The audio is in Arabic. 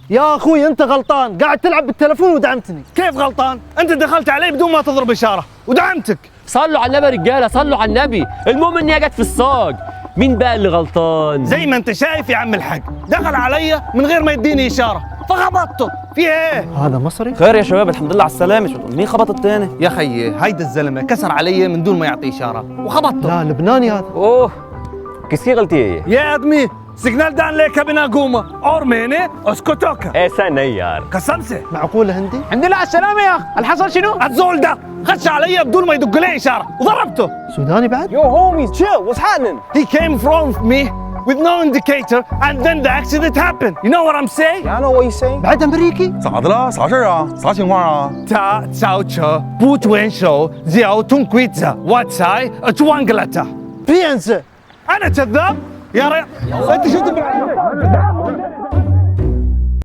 يا اخوي انت غلطان، قاعد تلعب بالتلفون ودعمتني. كيف غلطان؟ انت دخلت علي بدون ما تضرب اشاره ودعمتك. صلوا على النبي يا رجاله، صلوا على النبي. المهم ان هي جت في الصاج. مين بقى اللي غلطان؟ زي ما انت شايف يا عم الحاج، دخل علي من غير ما يديني اشاره فخبطته. في ايه؟ هذا مصري؟ خير يا شباب، الحمد لله على السلامة. مين خبط التاني؟ يا خيي هيدا الزلمه كسر علي من دون ما يعطي اشاره وخبطته. لا لبناني هذا. اوه كيسكي غلطيه. يا ادمي سيجنال دان ليك بنا قومه اور ميني اسكتوكا. ايه استنى يار. قسمسه. معقولة هندي؟ الحمد لله على السلامة يا أخ. اللي حصل شنو؟ الزول ده خش علي بدون ما يدق لي اشاره وضربته. سوداني بعد؟ Yo homies chill, what's happening? He came from me with no indicator and then the accident happened. You know what I'm saying? Yeah, I know what you're saying. بعد امريكي؟ 咋的了？啥事儿啊？啥情况啊？他超车不遵守交通规则，我才撞了他。 بينزل. انا كذاب يا ريت. انت شو تبي؟